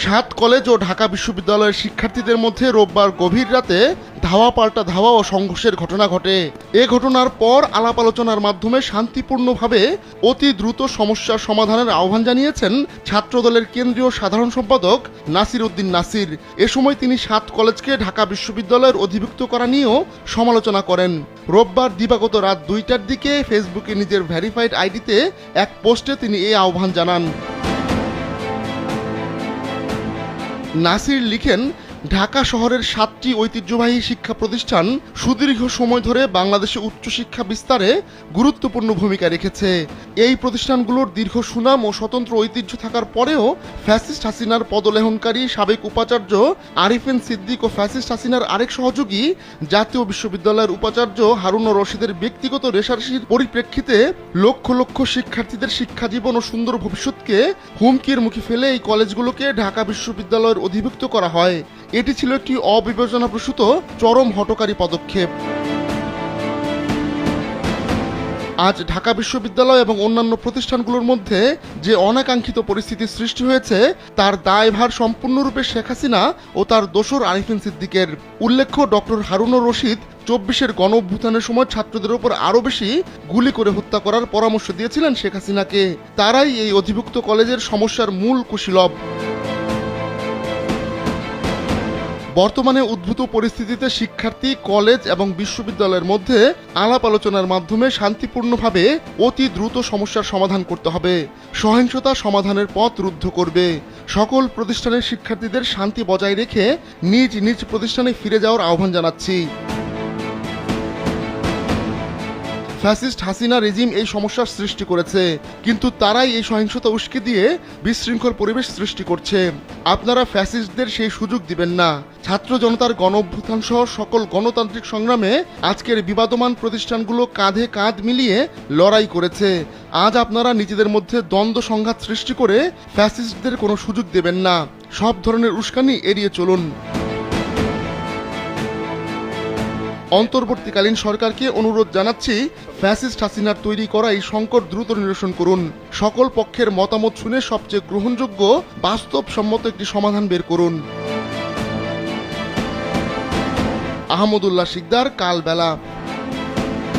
সাত কলেজ ও ঢাকা বিশ্ববিদ্যালয়ের শিক্ষার্থীদের মধ্যে রোববার গভীর রাতে ধাওয়া পাল্টা ধাওয়া ও সংঘর্ষের ঘটনা ঘটে। এ ঘটনার পর আলাপ আলোচনার মাধ্যমে শান্তিপূর্ণভাবে অতি দ্রুত সমস্যার সমাধানের আহ্বান জানিয়েছেন ছাত্রদলের কেন্দ্রীয় সাধারণ সম্পাদক নাসির উদ্দিন নাসির। এ সময় তিনি সাত কলেজকে ঢাকা বিশ্ববিদ্যালয়ের অধিভুক্ত করা নিয়েও সমালোচনা করেন। রোববার দিবাগত রাত 2টার দিকে ফেসবুকে নিজের ভেরিফাইড আইডিতে এক পোস্টে তিনি এই আহ্বান জানান। নাসির লিখেন, ঢাকা শহরের 7টি ঐতিহ্যবাহী শিক্ষা প্রতিষ্ঠান সুদীর্ঘ সময় ধরে বাংলাদেশে উচ্চশিক্ষা বিস্তারে গুরুত্বপূর্ণ ভূমিকা রেখেছে। এই প্রতিষ্ঠানগুলোর দীর্ঘ সুনাম ও স্বতন্ত্র ঐতিহ্য থাকার পরেও ফ্যাসিস্ট হাসিনার পদলেহনকারী সাবেক উপাচার্য আরিফিন সিদ্দিক ও ফ্যাসিস্ট হাসিনার আরেক সহযোগী জাতীয় বিশ্ববিদ্যালয়ের উপাচার্য হারুন রশিদের ব্যক্তিগত রেশারেশির পরিপ্রেক্ষিতে লক্ষ লক্ষ শিক্ষার্থীদের শিক্ষাজীবন ও সুন্দর ভবিষ্যৎকে হুমকির মুখে ফেলে এই কলেজগুলোকে ঢাকা বিশ্ববিদ্যালয়ের অধিভুক্ত করা হয়। এটি ছিল একটি অবিবেচনাপ্রসূত চরম হঠকারী পদক্ষেপ। আজ ঢাকা বিশ্ববিদ্যালয় এবং অন্যান্য প্রতিষ্ঠানগুলোর মধ্যে যে অনাকাঙ্ক্ষিত পরিস্থিতির সৃষ্টি হয়েছে তার দায়ভার সম্পূর্ণরূপে শেখ হাসিনা ও তার দোসর আরিফিন সিদ্দিকের। উল্লেখ্য, ডক্টর হারুন রশিদ 24-এর গণ অভ্যুত্থানের সময় ছাত্রদের উপর আরও বেশি গুলি করে হত্যা করার পরামর্শ দিয়েছিলেন শেখ হাসিনাকে। তারাই এই অধিভুক্ত কলেজের সমস্যার মূল কুশীলব। বর্তমানে উদ্ভূত পরিস্থিতিতে শিক্ষার্থী, কলেজ এবং বিশ্ববিদ্যালয়ের মধ্যে আলাপ আলোচনার মাধ্যমে শান্তিপূর্ণভাবে অতি দ্রুত সমস্যার সমাধান করতে হবে। সহিংসতা সমাধানের পথ রুদ্ধ করবে। সকল প্রতিষ্ঠানের শিক্ষার্থীদের শান্তি বজায় রেখে নিজ নিজ প্রতিষ্ঠানে ফিরে যাওয়ার আহ্বান জানাচ্ছি। ফ্যাসিস্ট হাসিনা রেজিম এই সমস্যার সৃষ্টি করেছে, কিন্তু তারাই এই সহিংসতা উস্কে দিয়ে বিশৃঙ্খল পরিবেশ সৃষ্টি করছে। আপনারা ফ্যাসিস্টদের সেই সুযোগ দিবেন না। ছাত্র জনতার গণ অভ্যুত্থান সহ সকল গণতান্ত্রিক সংগ্রামে আজকের বিবাদমান প্রতিষ্ঠানগুলো কাঁধে কাঁধ মিলিয়ে লড়াই করেছে। আজ আপনারা নিজেদের মধ্যে দ্বন্দ্ব সংঘাত সৃষ্টি করে ফ্যাসিস্টদের কোনো সুযোগ দেবেন না। সব ধরনের উস্কানি এড়িয়ে চলুন। অন্তর্বর্তীকালীন সরকারকে অনুরোধ জানাচ্ছি, ফ্যাসিস্ট হাসিনার তৈরি করা এই সংকট দ্রুত নিরসন করুন। সকল পক্ষের মতামত শুনে সবচেয়ে গ্রহণযোগ্য বাস্তবসম্মত একটি সমাধান বের করুন। আহমদুল্লাহ শিকদার, কালবেলা।